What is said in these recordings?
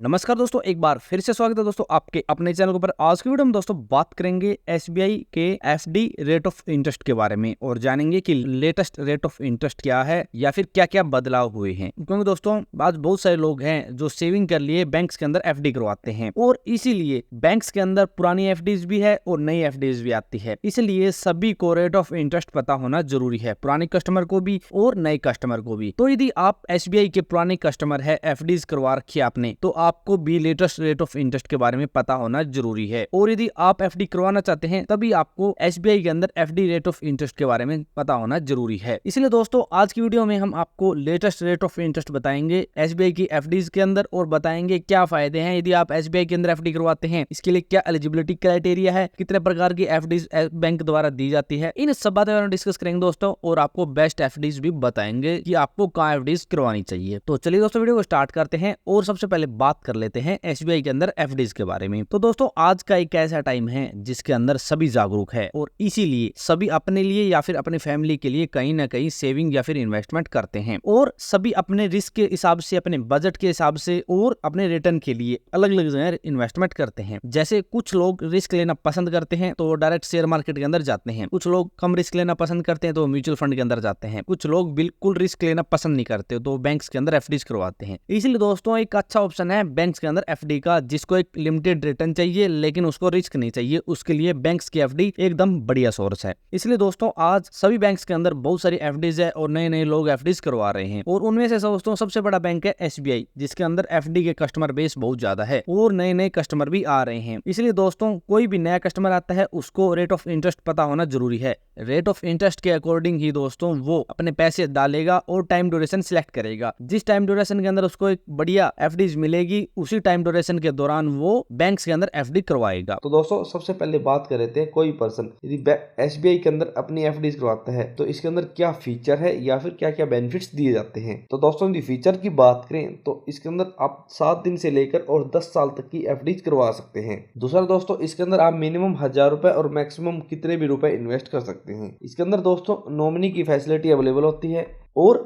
नमस्कार दोस्तों, एक बार फिर से स्वागत है दोस्तों आपके अपने चैनल के ऊपर। आज की वीडियो में दोस्तों बात करेंगे एसबीआई के एफडी रेट ऑफ इंटरेस्ट के बारे में और जानेंगे कि लेटेस्ट रेट ऑफ इंटरेस्ट क्या है या फिर क्या क्या बदलाव हुए हैं। क्योंकि दोस्तों आज बहुत सारे लोग हैं जो सेविंग कर लिए बैंक्स के अंदर एफडी करवाते हैं और इसीलिए बैंक्स के अंदर पुरानी एफडीज भी है और नई एफडीज भी आती है। इसलिए सभी को रेट ऑफ इंटरेस्ट पता होना जरूरी है, पुराने कस्टमर को भी और नए कस्टमर को भी। तो यदि आप एसबीआई के पुराने कस्टमर है, एफडीज करवा रखी है आपने, तो आपको भी लेटेस्ट रेट ऑफ इंटरेस्ट के बारे में पता होना जरूरी है। और यदि आप एफडी करवाना चाहते हैं तभी आपको एसबीआई के अंदर एफडी रेट ऑफ इंटरेस्ट के बारे में पता होना जरूरी है। इसलिए दोस्तों आज की वीडियो में हम आपको लेटेस्ट रेट ऑफ इंटरेस्ट बताएंगे एसबीआई की एफडीज के अंदर और बताएंगे क्या फायदे हैं यदि आप एसबीआई के अंदर एफडी करवाते हैं, इसके लिए क्या एलिजिबिलिटी क्राइटेरिया है, कितने प्रकार की एफडीज बैंक द्वारा दी जाती है। इन सब बातें डिस्कस करेंगे दोस्तों और आपको बेस्ट एफडीज भी बताएंगे कि आपको कहाँ एफडीज करवानी चाहिए। तो चलिए दोस्तों वीडियो को स्टार्ट करते हैं और सबसे पहले बात कर लेते हैं एसबीआई के अंदर एफडीज के बारे में। तो दोस्तों आज का एक ऐसा टाइम है जिसके अंदर सभी जागरूक है और इसीलिए सभी अपने लिए या फिर अपने फैमिली के लिए कहीं ना कहीं सेविंग या फिर इन्वेस्टमेंट करते हैं और सभी अपने रिस्क के हिसाब से, अपने बजट के हिसाब से और अपने रिटर्न के लिए अलग अलग जगह इन्वेस्टमेंट करते हैं। जैसे कुछ लोग रिस्क लेना पसंद करते हैं तो डायरेक्ट शेयर मार्केट के अंदर जाते हैं, कुछ लोग कम रिस्क लेना पसंद करते हैं तो म्यूचुअल फंड के अंदर जाते हैं, कुछ लोग बिल्कुल रिस्क लेना पसंद नहीं करते तो बैंक्स के अंदर एफडीज करवाते हैं। इसलिए दोस्तों एक अच्छा ऑप्शन है बैंक्स के अंदर एफडी का, जिसको एक लिमिटेड रिटर्न चाहिए लेकिन उसको रिस्क नहीं चाहिए, उसके लिए बैंक्स की एफडी एकदम बढ़िया सोर्स है। इसलिए दोस्तों आज सभी बैंक्स के अंदर बहुत सारी एफडीज है और नए नए लोग एफडीज करवा रहे हैं और उनमें से दोस्तों सबसे बड़ा बैंक है एसबीआई, जिसके अंदर एफडी के कस्टमर बेस बहुत ज्यादा है और नए नए कस्टमर भी आ रहे हैं। इसलिए दोस्तों कोई भी नया कस्टमर आता है उसको रेट ऑफ इंटरेस्ट पता होना जरूरी है। रेट ऑफ इंटरेस्ट के अकॉर्डिंग ही दोस्तों वो अपने पैसे डालेगा और टाइम ड्यूरेशन सिलेक्ट करेगा। जिस टाइम ड्यूरेशन के अंदर उसको एक बढ़िया एफडीज मिलेगी उसी टाइम ड्यूरेशन के दौरान वो बैंक्स के अंदर एफडी करवाएगा। तो दोस्तों सबसे पहले बात कर लेते हैं, कोई पर्सन यदि एसबीआई के अंदर अपनी एफडीज करवाता है तो इसके अंदर क्या फीचर है या फिर क्या क्या बेनिफिट्स दिए जाते हैं। तो दोस्तों यदि फीचर की बात करें तो इसके अंदर आप 7 दिन से लेकर और 10 साल तक की एफडीज करवा सकते हैं। दूसरा दोस्तों इसके अंदर आप मिनिमम 1000 रुपए और मैक्सिमम कितने भी रुपए इन्वेस्ट कर सकते हैं। इसके अंदर दोस्तों नॉमिनी की फैसिलिटी अवेलेबल होती है। और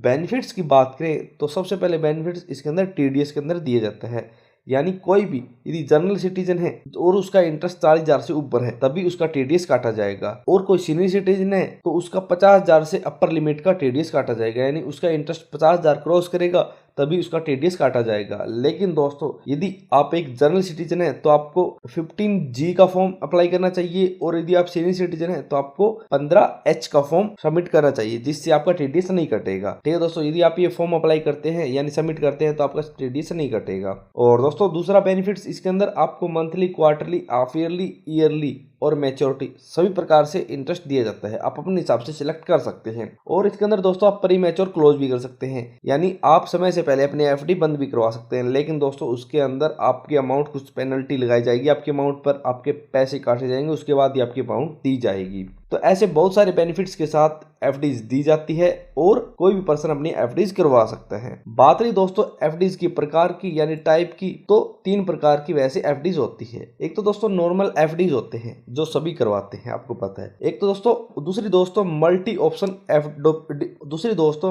बेनिफिट्स की बात करें तो सबसे पहले बेनिफिट्स इसके अंदर टीडीएस के अंदर दिया जाता है, यानी कोई भी यदि जनरल सिटीजन है और उसका इंटरेस्ट 40,000 से ऊपर है तभी उसका टीडीएस काटा जाएगा, और कोई सीनियर सिटीजन है तो उसका 50,000 से अपर लिमिट का टीडीएस काटा जाएगा, यानी उसका इंटरेस्ट 50,000 क्रॉस करेगा तभी उसका टीडीएस काटा जाएगा। लेकिन दोस्तों यदि आप एक जनरल सिटीजन है तो आपको 15G का फॉर्म अप्लाई करना चाहिए और यदि आप सीनियर सिटीजन है तो आपको 15H का फॉर्म सबमिट करना चाहिए, जिससे आपका टीडीएस नहीं कटेगा। ठीक है दोस्तों, यदि आप ये फॉर्म अप्लाई करते हैं यानी सबमिट करते हैं तो आपका टीडीएस नहीं कटेगा। और दोस्तों दूसरा बेनिफिट्स इसके अंदर आपको monthly, quarterly, half yearly, yearly और मैच्योरिटी सभी प्रकार से इंटरेस्ट दिया जाता है। आप अपने हिसाब से सिलेक्ट कर सकते हैं। और इसके अंदर दोस्तों आप प्री मैच्योर क्लोज भी कर सकते हैं, यानी आप समय से पहले अपने एफडी बंद भी करवा सकते हैं। लेकिन दोस्तों उसके अंदर आपकी अमाउंट कुछ पेनल्टी लगाई जाएगी, आपके अमाउंट पर आपके पैसे काटे जाएंगे, उसके बाद ही आपकी अमाउंट दी जाएगी। तो ऐसे बहुत सारे बेनिफिट्स के साथ एफडीज दी जाती है और कोई भी पर्सन अपनी एफडीज करवा सकता है। बात रही दोस्तों एफडीज की प्रकार की यानी टाइप की, तो 3 प्रकार की वैसे एफडीज होती है। एक तो दोस्तों नॉर्मल एफडीज होते हैं जो सभी करवाते हैं, आपको पता है। एक तो दूसरी दोस्तों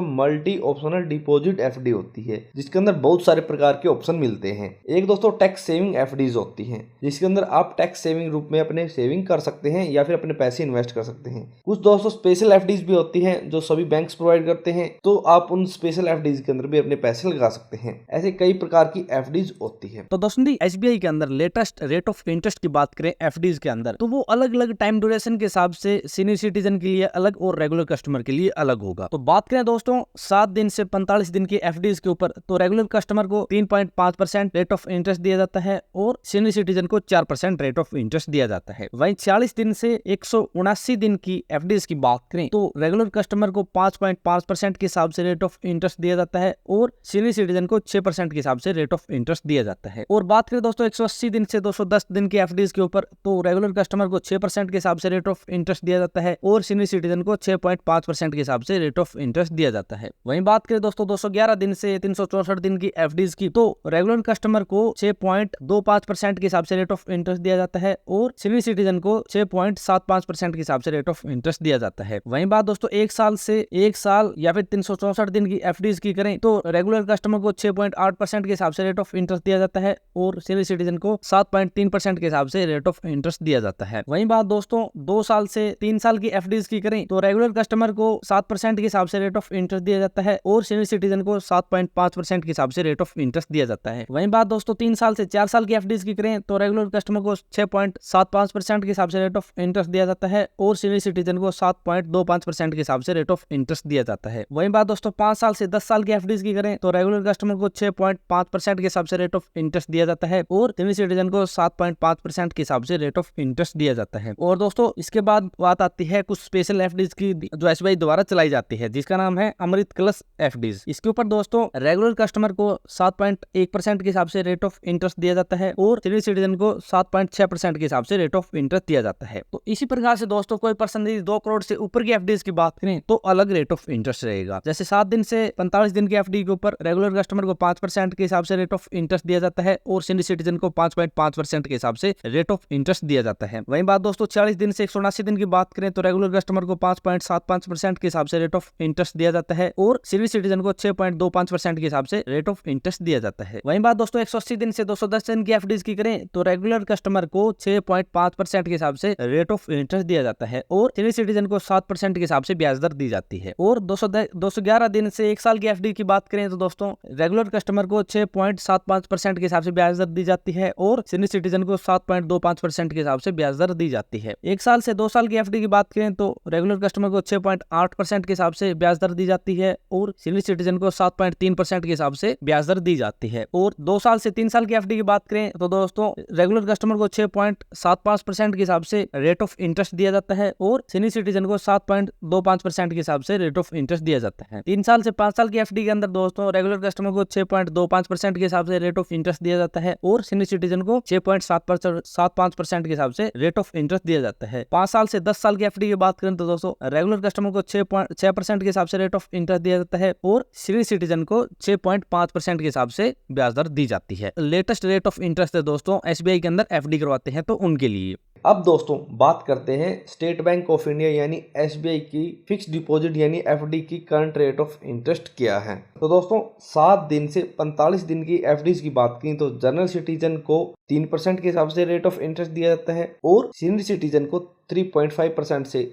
मल्टी ऑप्शनल डिपॉजिट एफडी होती है, जिसके अंदर बहुत सारे प्रकार के ऑप्शन मिलते हैं। एक दोस्तों टैक्स सेविंग एफडीज होती है, जिसके अंदर आप टैक्स सेविंग रूप में अपने सेविंग कर सकते हैं या फिर अपने पैसे इन्वेस्ट कर सकते हैं। कुछ दोस्तों स्पेशल एफडीज भी होती हैं जो सभी बैंक्स प्रोवाइड करते हैं, तो आप उन स्पेशल एफडीज के अंदर भी अपने पैसे लगा सकते हैं। ऐसे कई प्रकार की एफडीज होती है। तो दोस्तों एसबीआई के अंदर लेटेस्ट रेट ऑफ इंटरेस्ट की बात करें एफडीज के अंदर, तो वो अलग अलग टाइम ड्यूरेशन के हिसाब से सीनियर सिटीजन के लिए अलग और रेगुलर कस्टमर के लिए अलग होगा। तो बात करें दोस्तों 7 दिन से 45 दिन की एफडीज के ऊपर, तो रेगुलर कस्टमर को 3.5% रेट ऑफ इंटरेस्ट दिया जाता है और सीनियर सिटीजन को 4% रेट ऑफ इंटरेस्ट दिया जाता है। वहीं 40 दिन से 179 दिन की एफडीज की बात करें तो रेगुलर कस्टमर को 5.5% के हिसाब से रेट ऑफ इंटरेस्ट दिया जाता है और सीनियर सिटीजन को 6% के हिसाब से रेट ऑफ इंटरेस्ट दिया जाता है। और बात करें दोस्तों 180 दिन से 210 दिन की एफडीज के ऊपर, तो रेगुलर कस्टमर को 6% के हिसाब से रेट ऑफ इंटरेस्ट दिया जाता है और सीनियर सिटीजन को 6.5% के हिसाब से रेट ऑफ इंटरेस्ट दिया जाता है। वहीं बात करें दोस्तों 211 दिन से 364 दिन की एफडीज की, तो रेगुलर कस्टमर को 6.25% के हिसाब से रेट ऑफ इंटरेस्ट दिया जाता है और सीनियर सिटीजन को 6.75% के हिसाब से रेट ऑफ इंटरेस्ट दिया जाता है। वहीं बात दोस्तों 1 साल या फिर 364 दिन की एफडीज की करें तो रेगुलर कस्टमर को 6.8% के हिसाब से रेट ऑफ इंटरेस्ट दिया जाता है और सीनियर सिटीजन को 7.3% के हिसाब से रेट ऑफ इंटरेस्ट दिया जाता है। वहीं बात दोस्तों 2 साल से 3 साल की एफडीज की करें तो रेगुलर कस्टमर को 7% के हिसाब से रेट ऑफ इंटरेस्ट दिया जाता है और सीनियर सिटीजन को 7.5% के हिसाब से रेट ऑफ इंटरेस्ट दिया जाता है। वहीं बात दोस्तों 3 साल से 4 साल की एफडीज की करें तो रेगुलर कस्टमर को 6.75% के हिसाब से रेट ऑफ इंटरेस्ट दिया जाता है और सीनियर सिटीजन को 7.25% के हिसाब से रेट ऑफ इंटरेस्ट दिया जाता है। वहीं बात दोस्तों 5 साल से 10 साल की एफडीज की करें तो रेगुलर कस्टमर को 6.5% के हिसाब से रेट ऑफ इंटरेस्ट दिया जाता है और सीनियर सिटीजन को 7.5% के हिसाब से रेट ऑफ इंटरेस्ट दिया जाता है। और दोस्तों इसके बाद बात आती है कुछ स्पेशल एफडीज की जो एसबीआई द्वारा चलाई जाती है, जिसका नाम है अमृत कलश एफडीज। इसके ऊपर दोस्तों रेगुलर कस्टमर को 7.1% के हिसाब से रेट ऑफ इंटरेस्ट दिया जाता है और सीनियर सिटीजन को 7.6% के हिसाब से रेट ऑफ इंटरेस्ट दिया जाता है। तो इसी प्रकार से दोस्तों कोई पर्सन 2 करोड़ से ऊपर की एफडीज की बात करें तो अलग रेट ऑफ इंटरेस्ट रहेगा। जैसे 7 दिन से 45 दिन की एफडी के ऊपर रेगुलर कस्टमर को 5% के हिसाब से रेट ऑफ इंटरेस्ट दिया जाता है और सीनियर सिटीजन को 5.5% के हिसाब से रेट ऑफ इंटरेस्ट दिया जाता है। वहीं बात दोस्तों 40 दिन से 179 दिन की बात करें तो रेगुलर कस्टमर को 5.75% के हिसाब से रेट ऑफ इंटरेस्ट दिया जाता है और सीनियर सिटीजन को 6.25% के हिसाब से रेट ऑफ इंटरेस्ट दिया जाता है। वहीं बात दोस्तों 180 दिन से 210 दिन की एफडीज की करें तो रेगुलर कस्टमर को 6.5% के हिसाब से रेट ऑफ इंटरेस्ट दिया जाता है और सीनियर सिटीजन को 7% के हिसाब से ब्याज दर दी जाती है। और 211 दिन से 1 साल की एफडी की बात करें तो दोस्तों रेगुलर कस्टमर को 6.75% के हिसाब से ब्याज दर दी जाती है और सीनियर सिटीजन को 7.25% के हिसाब से ब्याज दर दी जाती है। 1 साल से 2 साल की एफडी की बात करें तो रेगुलर कस्टमर को 6.8% के हिसाब से ब्याज दर दी जाती है और सीनियर सिटीजन को 7.3% के हिसाब से ब्याज दर दी जाती है। और 2 साल से 3 साल की एफडी की बात करें तो दोस्तों रेगुलर कस्टमर को 6.75% के हिसाब से रेट ऑफ इंटरेस्ट दिया जाता है और सीनियर सिटीजन को 7.25% के हिसाब से रेट ऑफ इंटरेस्ट दिया जाता है। 3 साल से 5 साल की एफडी के अंदर दोस्तों रेगुलर कस्टमर को 6.25% के हिसाब से रेट ऑफ इंटरेस्ट दिया जाता है और सीनियर सिटीजन को 6.75% के हिसाब से रेट ऑफ इंटरेस्ट दिया जाता है। 5 साल से 10 साल की एफडी की बात करें तो दोस्तों रेगुलर कस्टमर को 6% के हिसाब से रेट ऑफ इंटरेस्ट दिया जाता है और सीनियर सिटीजन को 6.5% के हिसाब से ब्याज दर दी जाती है। लेटेस्ट रेट ऑफ इंटरेस्ट है दोस्तों एसबीआई के अंदर एफडी करवाते हैं तो उनके लिए। अब दोस्तों बात करते हैं स्टेट बैंक ऑफ इंडिया यानी एसबीआई की फिक्स्ड डिपॉजिट यानी एफडी की करंट रेट ऑफ इंटरेस्ट क्या है। तो दोस्तों 7 दिन से 45 दिन की एफडीज की बात की तो जनरल सिटीजन को 3% के हिसाब से रेट ऑफ इंटरेस्ट दिया जाता है और सीनियर सिटीजन को 3.5% से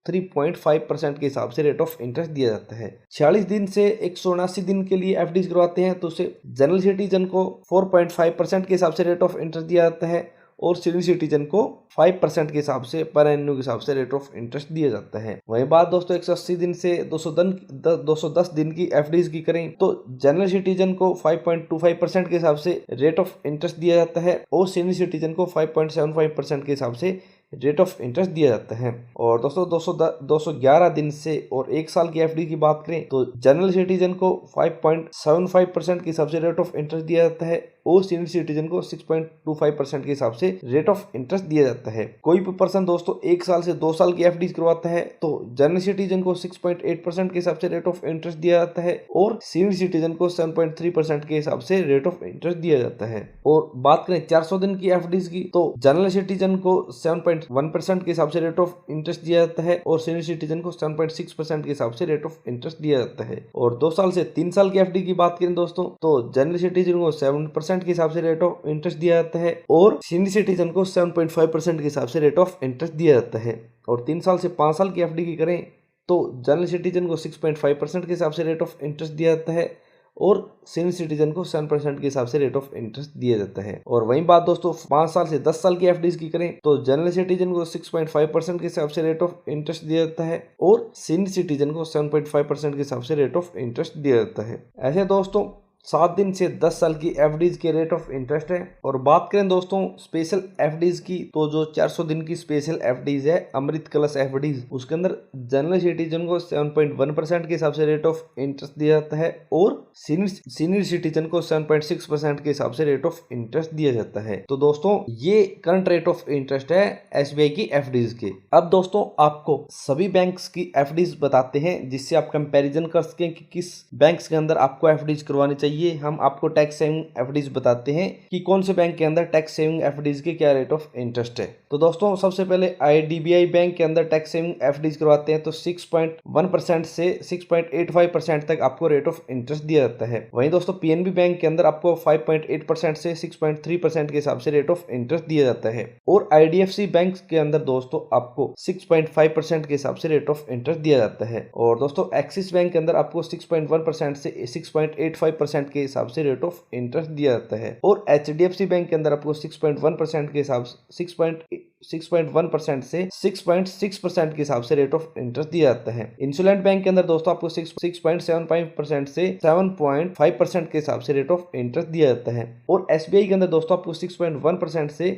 3.5% के हिसाब से रेट ऑफ इंटरेस्ट दिया जाता है। 46 दिन से 179 दिन के लिए एफडीज करवाते हैं तो उसे जनरल सिटीजन को 4.5% के हिसाब से रेट ऑफ इंटरेस्ट दिया जाता है और सीनियर सिटीजन को 5% के हिसाब से पर एन्युअल के हिसाब से रेट ऑफ इंटरेस्ट दिया जाता है। वहीं बात दोस्तों 180 दिन से 210 दिन की एफडीज की करें तो जनरल सिटीजन को 5.25% के हिसाब से रेट ऑफ इंटरेस्ट दिया जाता है और सीनियर सिटीजन को 5.75% के हिसाब से रेट ऑफ इंटरेस्ट दिया जाता है। और दोस्तों 211 दिन से और 1 साल की एफडी की बात करें तो जनरल सिटीजन को 5.75% के हिसाब से रेट ऑफ इंटरेस्ट दिया जाता है और सीनियर सिटीजन को 6.25% के हिसाब से रेट ऑफ इंटरेस्ट दिया जाता है। कोई भी पर्सन दोस्तों 1 साल से 2 साल की एफडी करवाता है तो जनरल सिटीजन को 6.8% के हिसाब से रेट ऑफ इंटरेस्ट दिया जाता है और सीनियर सिटीजन को 7.3% के हिसाब से रेट ऑफ इंटरेस्ट दिया जाता है। और बात करें 400 दिन की एफडीज की तो जनरल सिटीजन को 7.1% के हिसाब से रेट ऑफ इंटरेस्ट दिया जाता है और सीनियर सिटीजन को 7.6% के हिसाब से रेट ऑफ इंटरेस्ट दिया जाता है। और 2 साल से 3 साल की एफडी की बात करें दोस्तों तो जनरल सिटीजन को 7% के हिसाब से रेट ऑफ इंटरेस्ट दिया जाता है और सीनियर सिटीजन को 7.5% के हिसाब से रेट ऑफ इंटरेस्ट दिया जाता है। और 3 साल से 5 साल की एफडी की करें तो जनरल सिटीजन को 6.5% के हिसाब से रेट ऑफ इंटरेस्ट दिया जाता है और सीनियर सिटीजन को 7% के हिसाब से रेट ऑफ इंटरेस्ट दिया जाता है। और वहीं बात दोस्तों 5 साल से 10 साल की एफडीज की करें तो जनरल सिटीजन को 6.5% के हिसाब से रेट ऑफ इंटरेस्ट दिया जाता है और सीनियर सिटीजन को 7.5% के हिसाब से रेट ऑफ इंटरेस्ट दिया जाता है। ऐसे दोस्तों 7 दिन से 10 साल की एफडीज के रेट ऑफ इंटरेस्ट है। और बात करें दोस्तों स्पेशल एफडीज की तो जो 400 दिन की स्पेशल एफडीज है अमृत कलश एफडीज उसके अंदर जनरल सिटीजन को 7.1% के हिसाब से रेट ऑफ इंटरेस्ट दिया जाता है और सीनियर सिटीजन को 7.6% के हिसाब से रेट ऑफ इंटरेस्ट दिया जाता है। तो दोस्तों ये करंट रेट ऑफ इंटरेस्ट है एसबीआई की एफडीज के। अब दोस्तों आपको सभी बैंक्स की एफडीज बताते हैं जिससे आप कंपैरिजन कर सकें कि किस बैंक्स के अंदर आपको एफडीज करवानी चाहिए चलिए हम आपको टैक्स सेविंग एफडीज बताते हैं कि कौन से बैंक के अंदर टैक्स सेविंग एफडीज के क्या रेट ऑफ इंटरेस्ट है। तो दोस्तों सबसे पहले आईडीबीआई बैंक के अंदर टैक्स सेविंग एफडीज करवाते हैं तो 6.1% से 6.85% तक आपको रेट ऑफ इंटरेस्ट दिया जाता है। वहीं दोस्तों पीएनबी बैंक के अंदर आपको 5.8% से 6.3% के हिसाब से रेट ऑफ इंटरेस्ट दिया जाता है। और आईडीएफसी बैंक के अंदर दोस्तों आपको 6.5% के हिसाब से रेट ऑफ इंटरेस्ट दिया जाता है। और दोस्तों एक्सिस बैंक के अंदर आपको 6.1% से 6.85% के हिसाब से रेट ऑफ इंटरेस्ट दिया जाता है। और एचडीएफसी बैंक के अंदर आपको 6.1% के हिसाब से 6.1% से 6.6% के हिसाब से रेट ऑफ इंटरेस्ट दिया जाता है। इंसुलेंट बैंक के अंदर दोस्तों आपको 6.75% से 7.5% के हिसाब से रेट ऑफ इंटरेस्ट दिया जाता है। और एसबीआई के अंदर दोस्तों आपको 6.1% से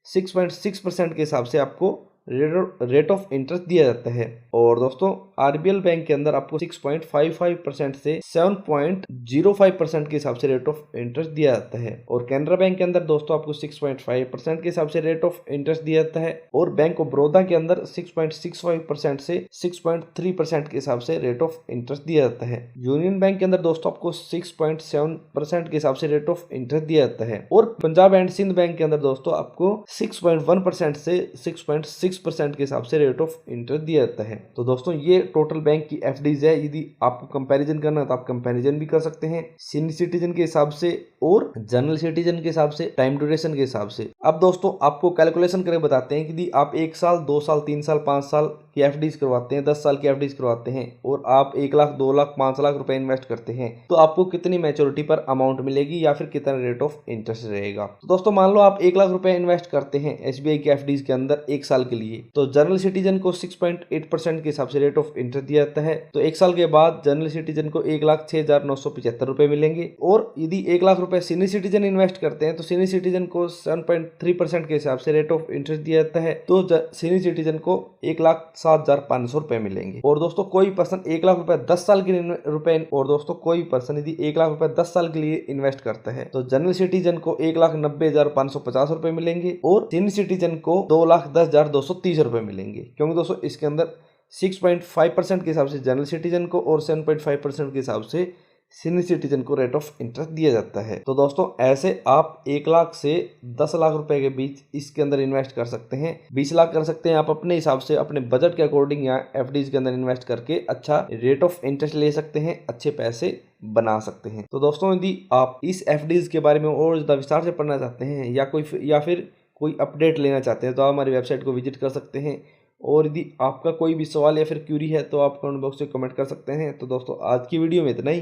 6.6% के हिसाब से आपको रेट ऑफ इंटरेस्ट दिया जाता है। और दोस्तों आरबीएल बैंक के अंदर आपको 6.55% से 7.05% के हिसाब से रेट ऑफ इंटरेस्ट दिया जाता है। और कैनरा बैंक के अंदर दोस्तों आपको 6.5% के हिसाब से रेट ऑफ इंटरेस्ट दिया जाता है। और बैंक ऑफ बड़ौदा के अंदर 6.65% से 6.3% के हिसाब से रेट ऑफ इंटरेस्ट दिया जाता है। यूनियन बैंक के अंदर दोस्तों आपको 6.7% के हिसाब से रेट ऑफ इंटरेस्ट दिया जाता है। और पंजाब एंड सिंध बैंक के अंदर दोस्तों आपको 6.1% से 6.6% के हिसाब से रेट ऑफ इंटरेस्ट दिया जाता है। तो दोस्तों ये टोटल बैंक की एफडीज है। यदि आपको कंपैरिजन करना है तो आप कंपैरिजन भी कर सकते हैं सीनियर सिटीजन के हिसाब से और जनरल सिटीजन के हिसाब से, टाइम ड्यूरेशन के हिसाब से। अब दोस्तों आपको कैलकुलेशन करके बताते हैं कि यदि आप 1 साल 2 साल 3 साल 5 साल की एफडीज करवाते हैं, 10 साल की एफडीज करवाते हैं और आप 1 लाख 2 लाख 5 लाख रुपए इन्वेस्ट करते हैं तो आपको कितनी मैच्योरिटी पर अमाउंट मिलेगी या फिर कितना रेट ऑफ इंटरेस्ट रहेगा। तो दोस्तों मान लो आप 1 लाख रुपए इन्वेस्ट करते हैं एसबीआई की एफडीज के अंदर 1 साल के लिए, तो जनरल सिटीजन को 6.8% के हिसाब से रेट ऑफ इंटरेस्ट दिया जाता है। तो 1 साल के बाद जनरल सिटीजन को 1,06,975 रुपए मिलेंगे। और यदि 1 लाख रुपए सीनियर सिटीजन इन्वेस्ट करते हैं तो सीनियर सिटीजन को 7.3% के हिसाब से रेट ऑफ इंटरेस्ट दिया जाता है। तो सीनियर सिटीजन को 1,07,500 रुपए मिलेंगे। और दोस्तों कोई पर्सन 1 लाख रुपए 10 साल के रुपए और दोस्तों कोई पर्सन यदि 1 लाख रुपए 10 साल के लिए इन्वेस्ट करता है तो जनरल सिटीजन को 1,90,550 रुपए मिलेंगे और सीनियर सिटीजन को 2,10,230 रुपए मिलेंगे। क्योंकि दोस्तों इसके अंदर 6.5% के हिसाब से जनरल सिटीजन को और 7.5% के हिसाब से सीनियर सिटीजन को रेट ऑफ इंटरेस्ट दिया जाता है। तो दोस्तों ऐसे आप 1 लाख से 10 लाख रुपए के बीच इसके अंदर इन्वेस्ट कर सकते हैं। 20 लाख कर सकते हैं आप अपने हिसाब से, अपने बजट के अकॉर्डिंग या एफडीज के अंदर इन्वेस्ट करके अच्छा रेट ऑफ इंटरेस्ट ले सकते हैं, अच्छे पैसे बना सकते हैं। तो दोस्तों यदि आप इस एफडीज के बारे में और ज्यादा विस्तार से पढ़ना चाहते हैं या फिर कोई अपडेट लेना चाहते हैं तो आप हमारी वेबसाइट को विजिट कर सकते हैं। और यदि आपका कोई भी सवाल या फिर क्यूरी है तो आप कमेंट बॉक्स में कमेंट कर सकते हैं। तो दोस्तों आज की वीडियो में इतना ही।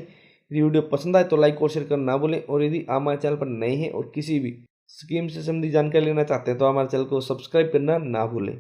यदि वीडियो पसंद आए तो लाइक और शेयर करना ना भूलें। और यदि आप हमारे चैनल पर नए हैं और किसी भी स्कीम से संबंधित जानकारी लेना चाहते हैं तो हमारे चैनल को सब्सक्राइब करना ना भूलें।